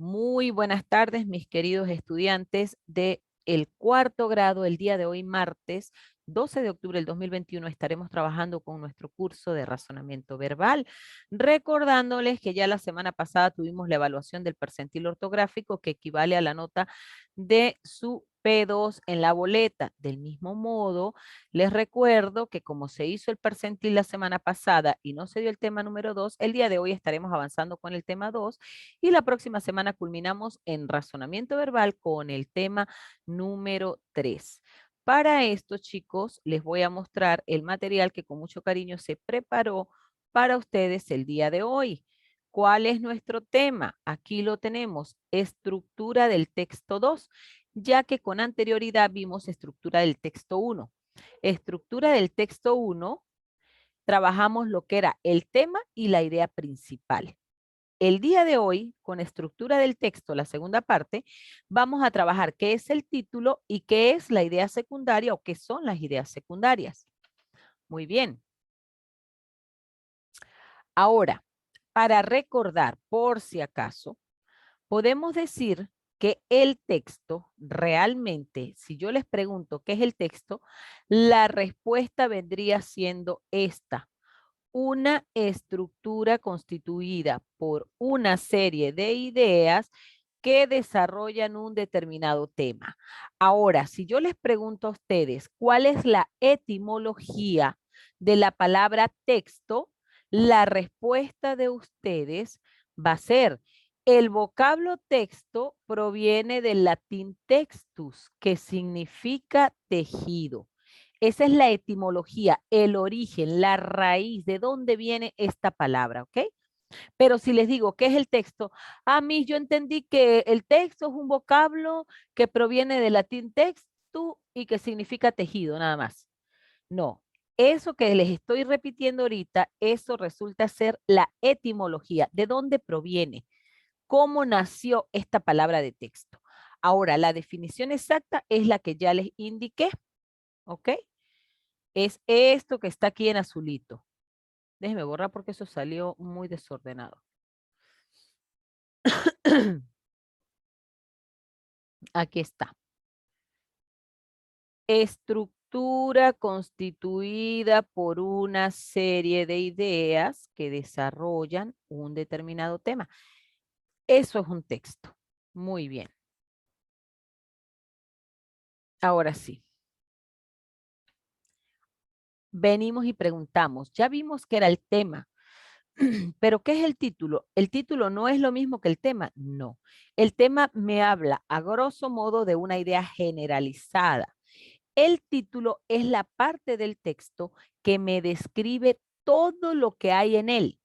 Muy buenas tardes, mis queridos estudiantes de el cuarto grado. El día de hoy, martes 12 de octubre del 2021, estaremos trabajando con nuestro curso de razonamiento verbal, recordándoles que ya la semana pasada tuvimos la evaluación del percentil ortográfico que equivale a la nota de su P2 en la boleta. Del mismo modo, les recuerdo que como se hizo el percentil la semana pasada y no se dio el tema número 2, el día de hoy estaremos avanzando con el tema 2 y la próxima semana culminamos en razonamiento verbal con el tema número 3. Para esto, chicos, les voy a mostrar el material que con mucho cariño se preparó para ustedes el día de hoy. ¿Cuál es nuestro tema? Aquí lo tenemos, estructura del texto 2, ya que con anterioridad vimos estructura del texto 1. Estructura del texto 1, trabajamos lo que era el tema y la idea principal. El día de hoy, con estructura del texto, la segunda parte, vamos a trabajar qué es el título y qué es la idea secundaria o qué son las ideas secundarias. Muy bien. Ahora, para recordar, por si acaso, podemos decir que el texto realmente, si yo les pregunto qué es el texto, la respuesta vendría siendo esta: una estructura constituida por una serie de ideas que desarrollan un determinado tema. Ahora, si yo les pregunto a ustedes cuál es la etimología de la palabra texto, la respuesta de ustedes va a ser: el vocablo texto proviene del latín textus, que significa tejido. Esa es la etimología, el origen, la raíz, de dónde viene esta palabra, ¿ok? Pero si les digo, ¿qué es el texto? A mí yo entendí que el texto es un vocablo que proviene del latín textu y que significa tejido, nada más. No, eso que les estoy repitiendo ahorita, eso resulta ser la etimología, de dónde proviene, cómo nació esta palabra de texto. Ahora, la definición exacta es la que ya les indiqué, ¿ok? Es esto que está aquí en azulito. Déjenme borrar porque eso salió muy desordenado. Aquí está. Estructura constituida por una serie de ideas que desarrollan un determinado tema. Eso es un texto. Muy bien. Ahora sí. Venimos y preguntamos. Ya vimos que era el tema. Pero ¿qué es el título? ¿El título no es lo mismo que el tema? No. El tema me habla a grosso modo de una idea generalizada. El título es la parte del texto que me describe todo lo que hay en él.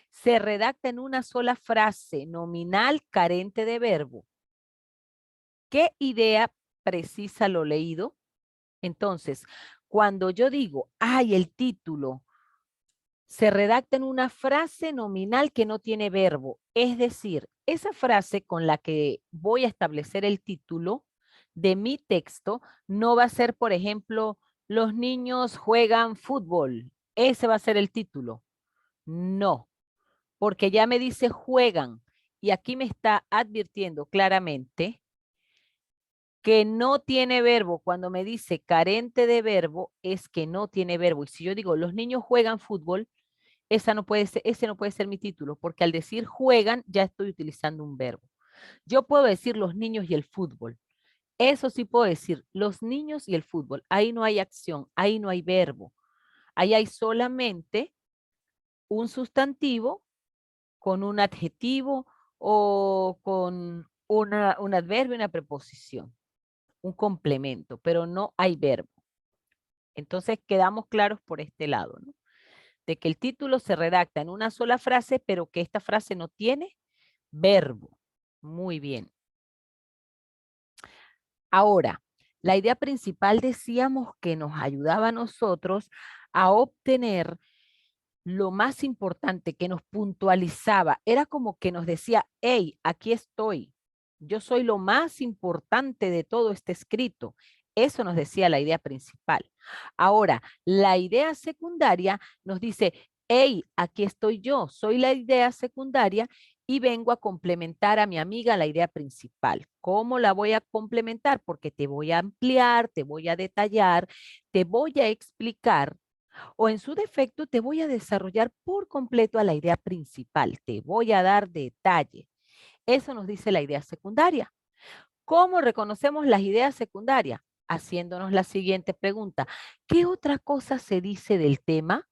Se redacta en una sola frase nominal carente de verbo. ¿Qué idea precisa lo leído? Entonces, cuando yo digo, ay, el título se redacta en una frase nominal que no tiene verbo. Es decir, esa frase con la que voy a establecer el título de mi texto no va a ser, por ejemplo, los niños juegan fútbol. Ese va a ser el título. No, porque ya me dice juegan y aquí me está advirtiendo claramente que no tiene verbo. Cuando me dice carente de verbo es que no tiene verbo. Y si yo digo los niños juegan fútbol, ese no puede ser mi título, porque al decir juegan ya estoy utilizando un verbo. Yo puedo decir los niños y el fútbol. Eso sí puedo decir, los niños y el fútbol. Ahí no hay acción, ahí no hay verbo. Ahí hay solamente un sustantivo con un adjetivo o con un adverbio, una preposición, un complemento, pero no hay verbo. Entonces quedamos claros por este lado, ¿no? De que el título se redacta en una sola frase, pero que esta frase no tiene verbo. Muy bien. Ahora, la idea principal decíamos que nos ayudaba a nosotros a obtener lo más importante, que nos puntualizaba. Era como que nos decía, hey, aquí estoy. Yo soy lo más importante de todo este escrito. Eso nos decía la idea principal. Ahora, la idea secundaria nos dice, hey, aquí estoy yo, soy la idea secundaria y vengo a complementar a mi amiga la idea principal. ¿Cómo la voy a complementar? Porque te voy a ampliar, te voy a detallar, te voy a explicar o en su defecto te voy a desarrollar por completo a la idea principal. Te voy a dar detalle. Eso nos dice la idea secundaria. ¿Cómo reconocemos las ideas secundarias? Haciéndonos la siguiente pregunta. ¿Qué otra cosa se dice del tema?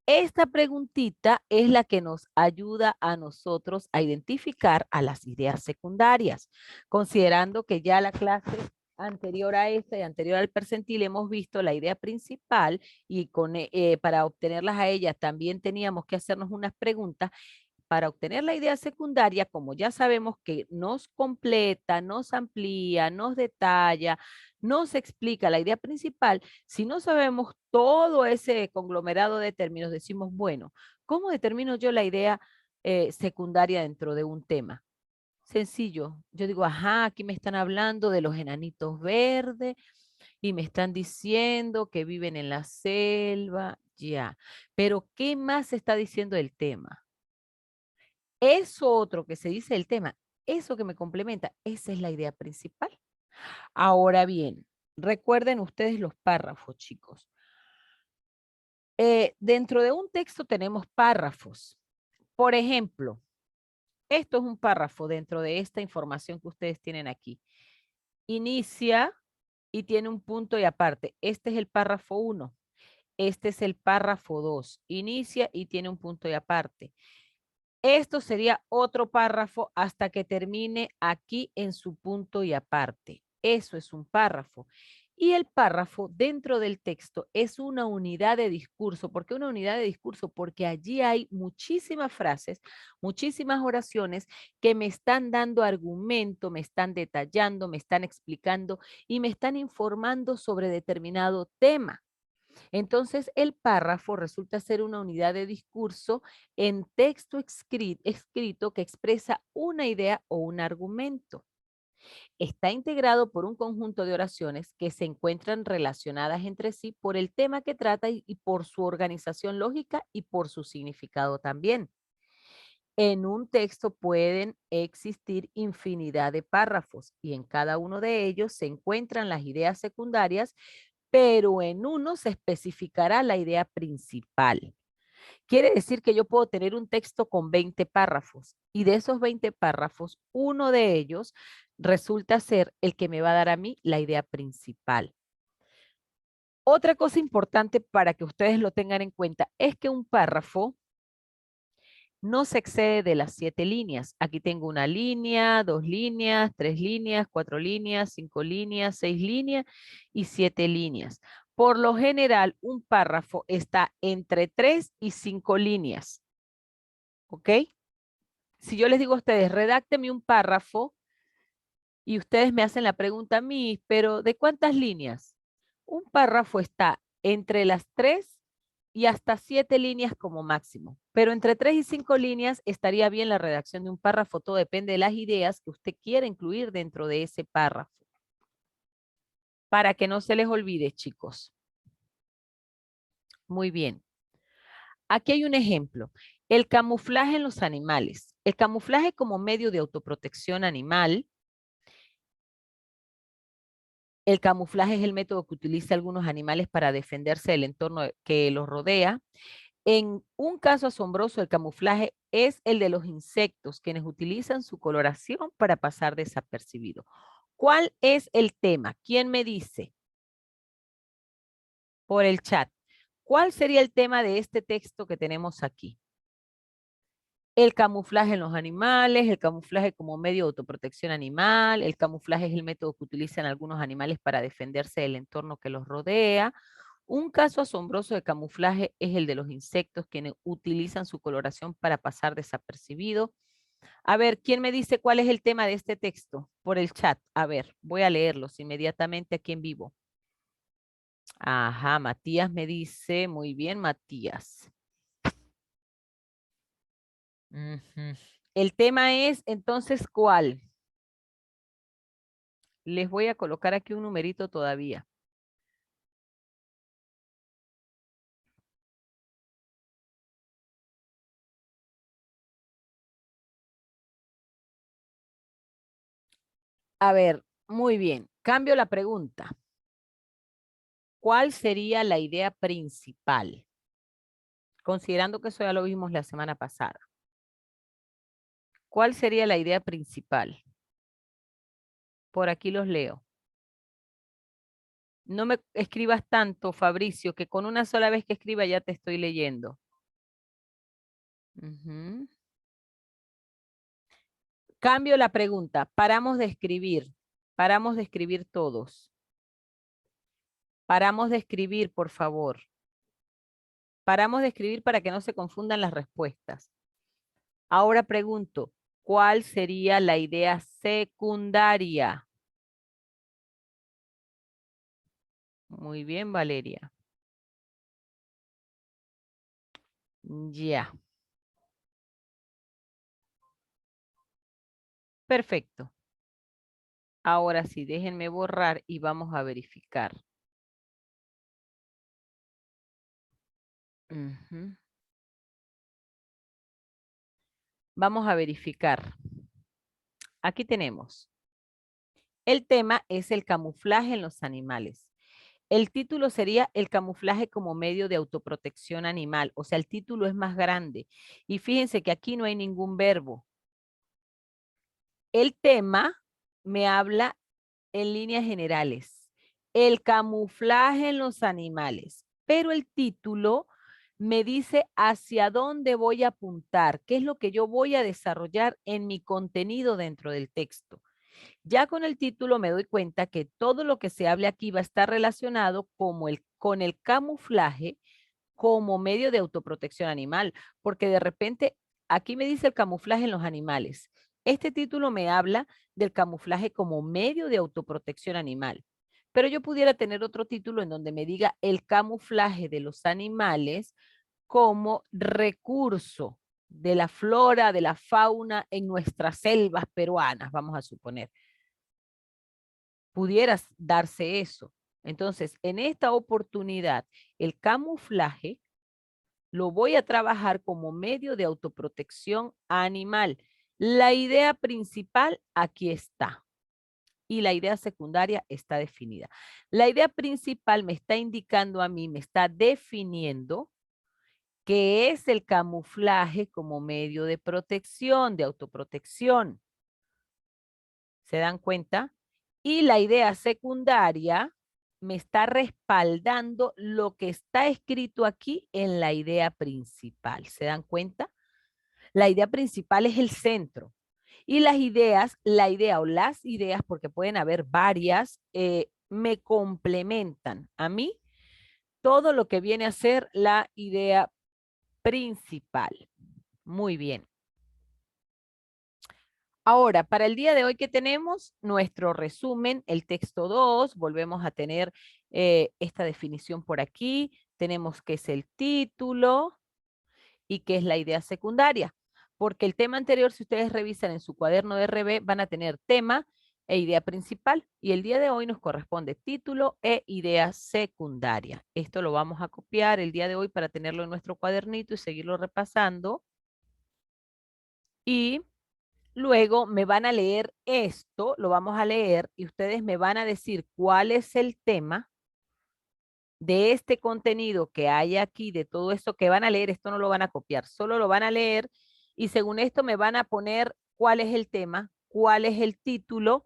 Esta preguntita es la que nos ayuda a nosotros a identificar a las ideas secundarias, considerando que ya la clase anterior a esta y anterior al percentil hemos visto la idea principal y para obtenerlas a ellas también teníamos que hacernos unas preguntas para obtener la idea secundaria, como ya sabemos que nos completa, nos amplía, nos detalla, nos explica la idea principal, si no sabemos todo ese conglomerado de términos, decimos, bueno, ¿cómo determino yo la idea secundaria dentro de un tema? Sencillo, yo digo, ajá, aquí me están hablando de los enanitos verdes y me están diciendo que viven en la selva, ya, pero ¿qué más se está diciendo del tema? Eso otro que se dice del tema, eso que me complementa, esa es la idea principal. Ahora bien, recuerden ustedes los párrafos, chicos. Dentro de un texto tenemos párrafos. Por ejemplo, esto es un párrafo dentro de esta información que ustedes tienen aquí. Inicia y tiene un punto y aparte. Este es el párrafo 1. Este es el párrafo 2. Inicia y tiene un punto y aparte. Esto sería otro párrafo hasta que termine aquí en su punto y aparte. Eso es un párrafo. Y el párrafo dentro del texto es una unidad de discurso. ¿Por qué una unidad de discurso? Porque allí hay muchísimas frases, muchísimas oraciones que me están dando argumento, me están detallando, me están explicando y me están informando sobre determinado tema. Entonces, el párrafo resulta ser una unidad de discurso en texto escrito que expresa una idea o un argumento. Está integrado por un conjunto de oraciones que se encuentran relacionadas entre sí por el tema que trata y por su organización lógica y por su significado también. En un texto pueden existir infinidad de párrafos y en cada uno de ellos se encuentran las ideas secundarias, pero en uno se especificará la idea principal. Quiere decir que yo puedo tener un texto con 20 párrafos y de esos 20 párrafos, uno de ellos resulta ser el que me va a dar a mí la idea principal. Otra cosa importante para que ustedes lo tengan en cuenta es que un párrafo no se excede de las 7 líneas. Aquí tengo una línea, 2 líneas, 3 líneas, 4 líneas, 5 líneas, 6 líneas y 7 líneas. Por lo general, un párrafo está entre 3 y 5 líneas. ¿Ok? Si yo les digo a ustedes, redácteme un párrafo y ustedes me hacen la pregunta a mí, pero ¿de cuántas líneas? Un párrafo está entre las 3 y hasta 7 líneas como máximo. Pero entre 3 y 5 líneas estaría bien la redacción de un párrafo. Todo depende de las ideas que usted quiera incluir dentro de ese párrafo. Para que no se les olvide, chicos. Muy bien. Aquí hay un ejemplo. El camuflaje en los animales. El camuflaje como medio de autoprotección animal. El camuflaje es el método que utiliza algunos animales para defenderse del entorno que los rodea. En un caso asombroso, el camuflaje es el de los insectos, quienes utilizan su coloración para pasar desapercibido. ¿Cuál es el tema? ¿Quién me dice? Por el chat. ¿Cuál sería el tema de este texto que tenemos aquí? El camuflaje en los animales, el camuflaje como medio de autoprotección animal, el camuflaje es el método que utilizan algunos animales para defenderse del entorno que los rodea. Un caso asombroso de camuflaje es el de los insectos, quienes utilizan su coloración para pasar desapercibido. A ver, ¿quién me dice cuál es el tema de este texto? Por el chat. A ver, voy a leerlos inmediatamente aquí en vivo. Ajá, Matías me dice, muy bien, Matías. Ujú. El tema es, entonces, ¿cuál? Les voy a colocar aquí un numerito todavía. A ver, muy bien. Cambio la pregunta. ¿Cuál sería la idea principal? Considerando que eso ya lo vimos la semana pasada. ¿Cuál sería la idea principal? Por aquí los leo. No me escribas tanto, Fabricio, que con una sola vez que escriba ya te estoy leyendo. Ujú. Cambio la pregunta. Paramos de escribir. Paramos de escribir todos. Paramos de escribir, por favor. Paramos de escribir para que no se confundan las respuestas. Ahora pregunto, ¿cuál sería la idea secundaria? Muy bien, Valeria. Ya, perfecto. Ahora sí, déjenme borrar y vamos a verificar. Ujú. Vamos a verificar. Aquí tenemos. El tema es el camuflaje en los animales. El título sería el camuflaje como medio de autoprotección animal. O sea, el título es más grande. Y fíjense que aquí no hay ningún verbo. El tema me habla en líneas generales. El camuflaje en los animales. Pero el título me dice hacia dónde voy a apuntar, qué es lo que yo voy a desarrollar en mi contenido dentro del texto. Ya con el título me doy cuenta que todo lo que se hable aquí va a estar relacionado con el camuflaje como medio de autoprotección animal, porque de repente aquí me dice el camuflaje en los animales. Este título me habla del camuflaje como medio de autoprotección animal, pero yo pudiera tener otro título en donde me diga el camuflaje de los animales como recurso de la flora, de la fauna en nuestras selvas peruanas, vamos a suponer. Pudieras darse eso. Entonces, en esta oportunidad, el camuflaje lo voy a trabajar como medio de autoprotección animal. La idea principal aquí está y la idea secundaria está definida. La idea principal me está indicando a mí, me está definiendo qué es el camuflaje como medio de protección, de autoprotección. ¿Se dan cuenta? Y la idea secundaria me está respaldando lo que está escrito aquí en la idea principal. ¿Se dan cuenta? La idea principal es el centro. Y las ideas, la idea o las ideas, porque pueden haber varias, me complementan a mí todo lo que viene a ser la idea principal. Muy bien. Ahora, para el día de hoy que tenemos nuestro resumen, el texto 2, volvemos a tener esta definición por aquí. Tenemos qué es el título y qué es la idea secundaria. Porque el tema anterior, si ustedes revisan en su cuaderno de RB, van a tener tema e idea principal. Y el día de hoy nos corresponde título e idea secundaria. Esto lo vamos a copiar el día de hoy para tenerlo en nuestro cuadernito y seguirlo repasando. Y luego me van a leer esto, lo vamos a leer y ustedes me van a decir cuál es el tema de este contenido que hay aquí, de todo esto que van a leer. Esto no lo van a copiar, solo lo van a leer y según esto me van a poner cuál es el tema, cuál es el título,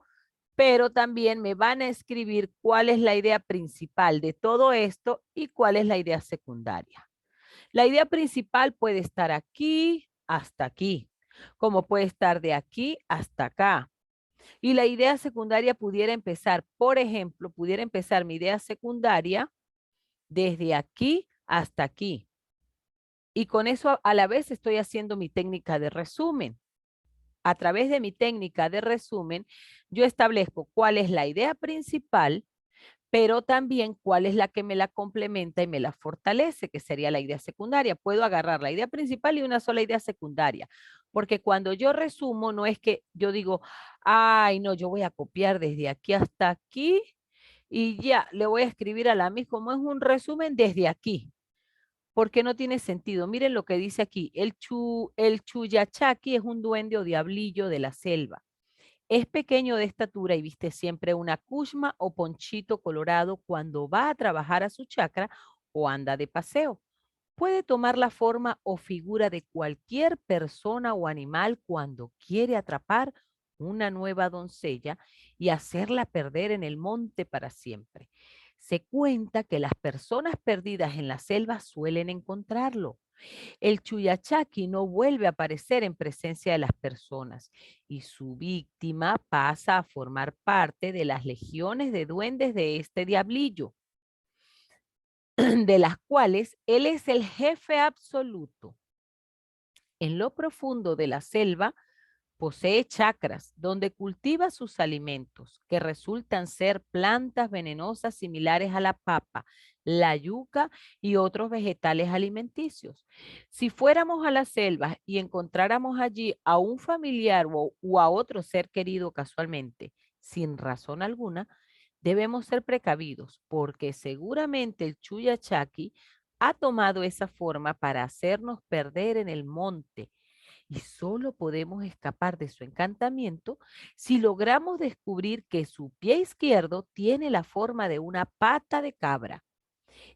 pero también me van a escribir cuál es la idea principal de todo esto y cuál es la idea secundaria. La idea principal puede estar aquí hasta aquí, como puede estar de aquí hasta acá. Y la idea secundaria pudiera empezar, por ejemplo, pudiera empezar mi idea secundaria desde aquí hasta aquí. Y con eso a la vez estoy haciendo mi técnica de resumen. A través de mi técnica de resumen, yo establezco cuál es la idea principal, pero también cuál es la que me la complementa y me la fortalece, que sería la idea secundaria. Puedo agarrar la idea principal y una sola idea secundaria, porque cuando yo resumo, no es que yo digo, ay, no, yo voy a copiar desde aquí hasta aquí y ya, le voy a escribir a la misma, como es un resumen desde aquí, porque no tiene sentido. Miren lo que dice aquí, el Chuyachaki es un duende o diablillo de la selva. Es pequeño de estatura y viste siempre una cushma o ponchito colorado cuando va a trabajar a su chacra o anda de paseo. Puede tomar la forma o figura de cualquier persona o animal cuando quiere atrapar una nueva doncella y hacerla perder en el monte para siempre. Se cuenta que las personas perdidas en la selva suelen encontrarlo. El Chuyachaki no vuelve a aparecer en presencia de las personas y su víctima pasa a formar parte de las legiones de duendes de este diablillo, de las cuales él es el jefe absoluto. En lo profundo de la selva posee chacras donde cultiva sus alimentos, que resultan ser plantas venenosas similares a la papa, la yuca y otros vegetales alimenticios. Si fuéramos a las selvas y encontráramos allí a un familiar o a otro ser querido casualmente, sin razón alguna, debemos ser precavidos porque seguramente el Chuyachaki ha tomado esa forma para hacernos perder en el monte y solo podemos escapar de su encantamiento si logramos descubrir que su pie izquierdo tiene la forma de una pata de cabra.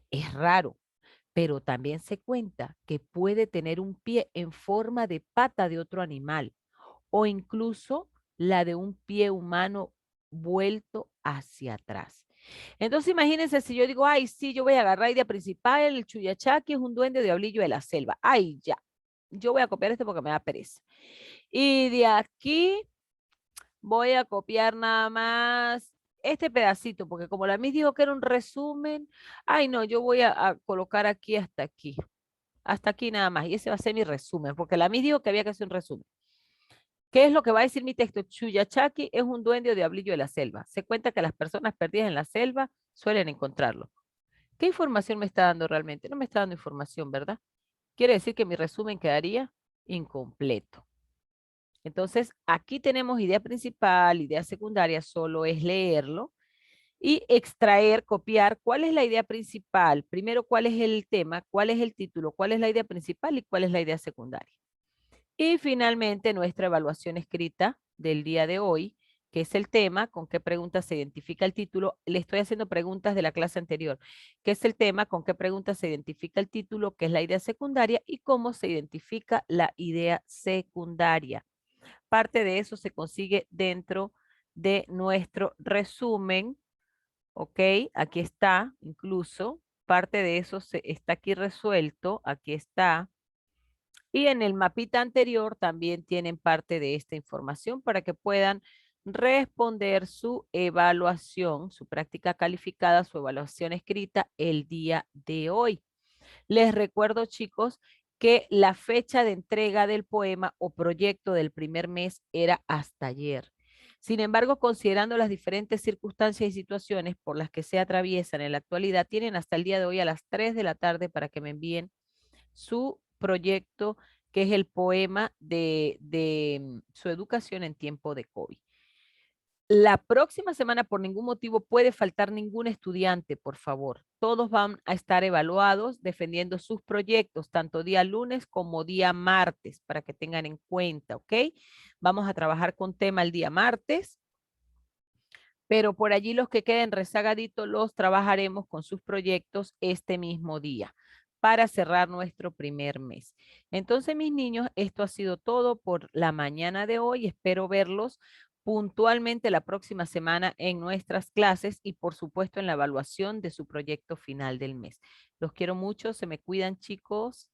Es raro, pero también se cuenta que puede tener un pie en forma de pata de otro animal o incluso la de un pie humano vuelto hacia atrás. Entonces imagínense si yo digo, ay, sí, yo voy a agarrar idea principal, el Chuyachaki es un duende diablillo de la selva. Ay, ya, yo voy a copiar este porque me da pereza. Y de aquí voy a copiar nada más este pedacito, porque como la Miss dijo que era un resumen, ay no, yo voy a colocar aquí hasta aquí nada más, y ese va a ser mi resumen, porque la Miss dijo que había que hacer un resumen. ¿Qué es lo que va a decir mi texto? Chuyachaki es un duende o diablillo de la selva. Se cuenta que las personas perdidas en la selva suelen encontrarlo. ¿Qué información me está dando realmente? No me está dando información, ¿verdad? Quiere decir que mi resumen quedaría incompleto. Entonces, aquí tenemos idea principal, idea secundaria, solo es leerlo y extraer, copiar cuál es la idea principal. Primero, cuál es el tema, cuál es el título, cuál es la idea principal y cuál es la idea secundaria. Y finalmente, nuestra evaluación escrita del día de hoy, que es el tema, con qué preguntas se identifica el título. Le estoy haciendo preguntas de la clase anterior. ¿Qué es el tema? ¿Con qué preguntas se identifica el título? ¿Qué es la idea secundaria? Y cómo se identifica la idea secundaria. Parte de eso se consigue dentro de nuestro resumen, ¿ok? Aquí está, incluso, parte de eso está aquí resuelto, aquí está. Y en el mapita anterior también tienen parte de esta información para que puedan responder su evaluación, su práctica calificada, su evaluación escrita el día de hoy. Les recuerdo, chicos, que la fecha de entrega del poema o proyecto del primer mes era hasta ayer. Sin embargo, considerando las diferentes circunstancias y situaciones por las que se atraviesan en la actualidad, tienen hasta el día de hoy a las 3 de la tarde para que me envíen su proyecto, que es el poema de su educación en tiempo de COVID. La próxima semana por ningún motivo puede faltar ningún estudiante, por favor. Todos van a estar evaluados defendiendo sus proyectos, tanto día lunes como día martes, para que tengan en cuenta, ¿ok? Vamos a trabajar con tema el día martes, pero por allí los que queden rezagaditos los trabajaremos con sus proyectos este mismo día para cerrar nuestro primer mes. Entonces, mis niños, esto ha sido todo por la mañana de hoy. Espero verlos puntualmente la próxima semana en nuestras clases y por supuesto en la evaluación de su proyecto final del mes. Los quiero mucho, se me cuidan chicos.